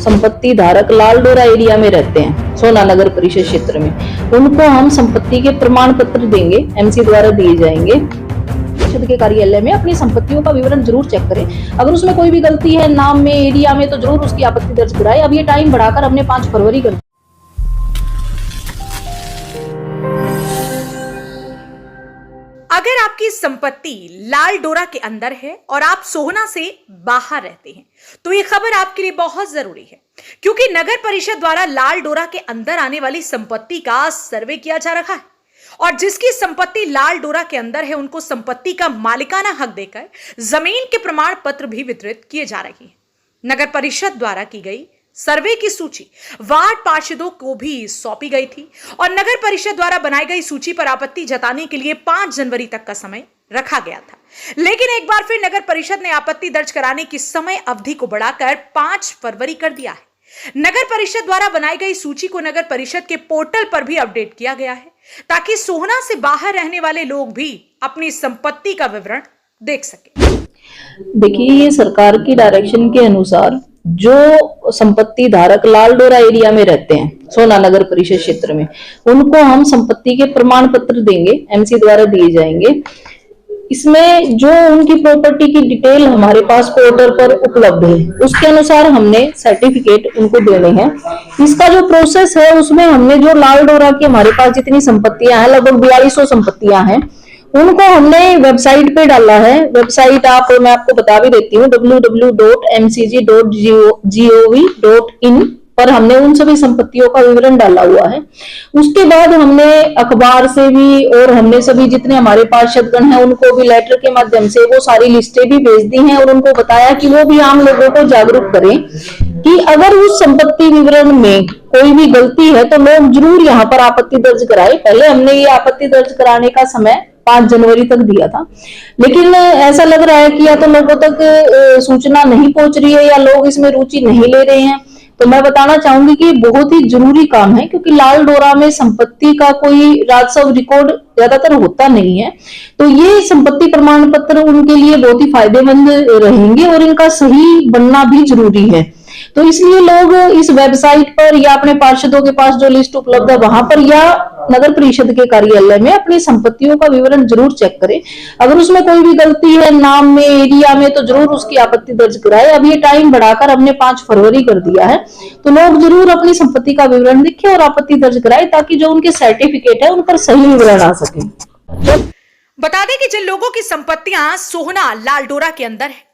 संपत्ति धारक लाल डोरा एरिया में रहते हैं, सोना नगर परिषद क्षेत्र में, उनको हम संपत्ति के प्रमाण पत्र देंगे, एमसी द्वारा दिए जाएंगे। परिषद के कार्यालय में अपनी संपत्तियों का विवरण जरूर चेक करें। अगर उसमें कोई भी गलती है नाम में, एरिया में, तो जरूर उसकी आपत्ति दर्ज कराएं। अब ये टाइम बढ़ाकर हमने 5 फरवरी कर। अगर आपकी संपत्ति लाल डोरा के अंदर है और आप सोहना से बाहर रहते हैं तो ये खबर आपके लिए बहुत जरूरी है, क्योंकि नगर परिषद द्वारा लाल डोरा के अंदर आने वाली संपत्ति का सर्वे किया जा रहा है और जिसकी संपत्ति लाल डोरा के अंदर है उनको संपत्ति का मालिकाना हक देकर जमीन के प्रमाण पत्र भी वितरित किए जा रहे हैं। नगर परिषद द्वारा की गई सर्वे की सूची वार्ड पार्षदों को भी सौंपी गई थी और नगर परिषद द्वारा बनाई गई सूची पर आपत्ति जताने के लिए 5 जनवरी तक का समय रखा गया था, लेकिन एक बार फिर नगर परिषद ने आपत्ति दर्ज कराने की समय अवधि को बढ़ाकर 5 फरवरी कर दिया है। नगर परिषद द्वारा बनाई गई सूची को नगर परिषद के पोर्टल पर भी अपडेट किया गया है ताकि सोहना से बाहर रहने वाले लोग भी अपनी संपत्ति का विवरण देख सके। देखिए, ये सरकार की डायरेक्शन के अनुसार जो संपत्ति धारक लाल डोरा एरिया में रहते हैं, सोना नगर परिषद क्षेत्र में, उनको हम संपत्ति के प्रमाण पत्र देंगे, एमसी द्वारा दिए जाएंगे। इसमें जो उनकी प्रॉपर्टी की डिटेल हमारे पास पोर्टल पर उपलब्ध है, उसके अनुसार हमने सर्टिफिकेट उनको देने हैं। इसका जो प्रोसेस है उसमें हमने जो लाल डोरा की हमारे पास जितनी संपत्तियां हैं, लगभग 4200 संपत्तियां हैं, उनको हमने वेबसाइट पे डाला है। वेबसाइट मैं आपको बता भी देती हूँ, www.mcg.gov.in पर हमने उन सभी संपत्तियों का विवरण डाला हुआ है। उसके बाद हमने अखबार से भी और हमने सभी जितने हमारे पार्षदगण हैं उनको भी लेटर के माध्यम से वो सारी लिस्टें भी भेज दी हैं और उनको बताया कि वो भी आम लोगों को जागरूक करें कि अगर उस संपत्ति विवरण में कोई भी गलती है तो लोग जरूर यहाँ पर आपत्ति दर्ज कराएं। पहले हमने ये आपत्ति दर्ज कराने का समय 5 जनवरी तक दिया था, लेकिन ऐसा लग रहा है कि या तो लोगों तक सूचना नहीं पहुंच रही है या लोग इसमें रुचि नहीं ले रहे हैं। तो मैं बताना चाहूंगी कि बहुत ही जरूरी काम है, क्योंकि लाल डोरा में संपत्ति का कोई राजस्व रिकॉर्ड ज्यादातर होता नहीं है। तो ये संपत्ति प्रमाण पत्र उनके लिए बहुत ही फायदेमंद रहेंगे और इनका सही बनना भी जरूरी है। तो इसलिए लोग इस वेबसाइट पर या अपने पार्षदों के पास जो लिस्ट उपलब्ध है वहां पर या नगर परिषद के कार्यालय में अपनी संपत्तियों का विवरण जरूर चेक करें। अगर उसमें कोई भी गलती है नाम में, एरिया में, तो जरूर उसकी आपत्ति दर्ज कराएं। अब ये टाइम बढ़ाकर हमने 5 फरवरी कर दिया है, तो लोग जरूर अपनी संपत्ति का विवरण लिखें और आपत्ति दर्ज कराएं ताकि जो उनके सर्टिफिकेट है उन पर सही विवरण आ सके। बता दें कि जिन लोगों की संपत्तियां सोहना लाल डोरा के अंदर है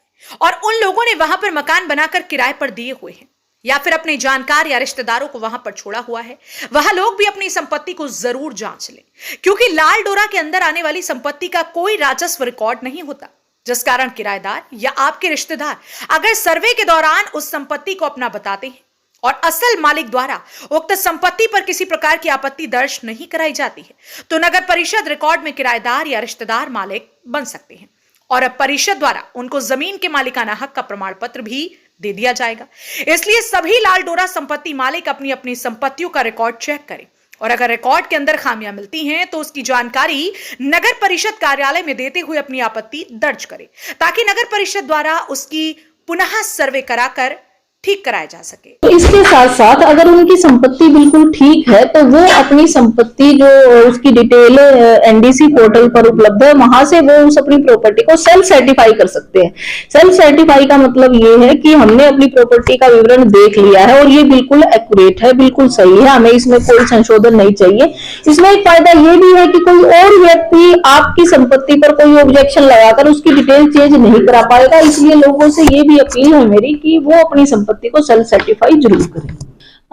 और उन लोगों ने वहां पर मकान बनाकर किराए पर दिए हुए हैं या फिर अपने जानकार या रिश्तेदारों को वहां पर छोड़ा हुआ है, वहां लोग भी अपनी संपत्ति को जरूर जांच लें, क्योंकि लाल डोरा के अंदर आने वाली संपत्ति का कोई राजस्व रिकॉर्ड नहीं होता, जिस कारण किराएदार या आपके रिश्तेदार अगर सर्वे के दौरान उस संपत्ति को अपना बताते हैं और असल मालिक द्वारा उक्त संपत्ति पर किसी प्रकार की आपत्ति दर्ज नहीं कराई जाती है तो नगर परिषद रिकॉर्ड में किराएदार या रिश्तेदार मालिक बन सकते हैं और अब परिषद द्वारा उनको जमीन के मालिकाना हक का प्रमाण पत्र भी दे दिया जाएगा। इसलिए सभी लाल डोरा संपत्ति मालिक अपनी अपनी संपत्तियों का रिकॉर्ड चेक करें और अगर रिकॉर्ड के अंदर खामियां मिलती हैं तो उसकी जानकारी नगर परिषद कार्यालय में देते हुए अपनी आपत्ति दर्ज करें ताकि नगर परिषद द्वारा उसकी पुनः सर्वे कराकर ठीक कराया जा सके। तो इसके साथ साथ अगर उनकी संपत्ति बिल्कुल ठीक है तो वो अपनी संपत्ति जो उसकी डिटेल एनडीसी पोर्टल पर उपलब्ध है, वहां से वो उस अपनी प्रॉपर्टी को सेल्फ सर्टिफाई कर सकते हैं। सेल्फ सर्टिफाई का मतलब ये है कि हमने अपनी प्रॉपर्टी का विवरण देख लिया है और ये बिल्कुल एक्यूरेट है, बिल्कुल सही है, हमें इसमें कोई संशोधन नहीं चाहिए। इसमें एक फायदा ये भी है कि कोई और व्यक्ति आपकी संपत्ति पर कोई ऑब्जेक्शन लगाकर उसकी डिटेल चेंज नहीं करा पाएगा। इसलिए लोगों से ये भी अपील है मेरी कि वो अपनी संपत्ति को सेल्फ सर्टिफाई जरूर करें।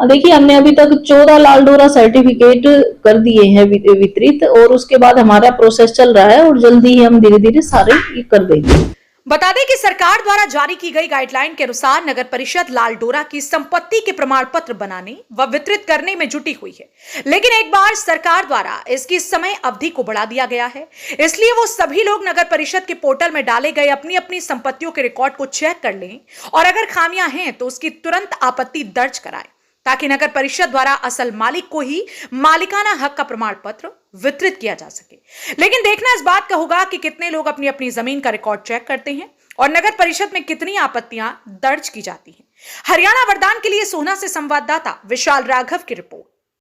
देखिए, हमने अभी तक 14 लाल डोरा सर्टिफिकेट कर दिए हैं वितरित और उसके बाद हमारा प्रोसेस चल रहा है और जल्दी ही हम धीरे धीरे सारे ये कर देंगे। बता दें कि सरकार द्वारा जारी की गई गाइडलाइन के अनुसार नगर परिषद लाल डोरा की संपत्ति के प्रमाण पत्र बनाने व वितरित करने में जुटी हुई है, लेकिन एक बार सरकार द्वारा इसकी समय अवधि को बढ़ा दिया गया है। इसलिए वो सभी लोग नगर परिषद के पोर्टल में डाले गए अपनी अपनी संपत्तियों के रिकॉर्ड को चेक कर लें और अगर खामियां हैं तो उसकी तुरंत आपत्ति दर्ज कराएं ताकि नगर परिषद द्वारा असल मालिक को ही मालिकाना हक का प्रमाण पत्र वितरित किया जा सके। लेकिन देखना इस बात का होगा कि कितने लोग अपनी अपनी जमीन का रिकॉर्ड चेक करते हैं और नगर परिषद में कितनी आपत्तियां दर्ज की जाती हैं। हरियाणा वरदान के लिए सोहना से संवाददाता विशाल राघव की रिपोर्ट।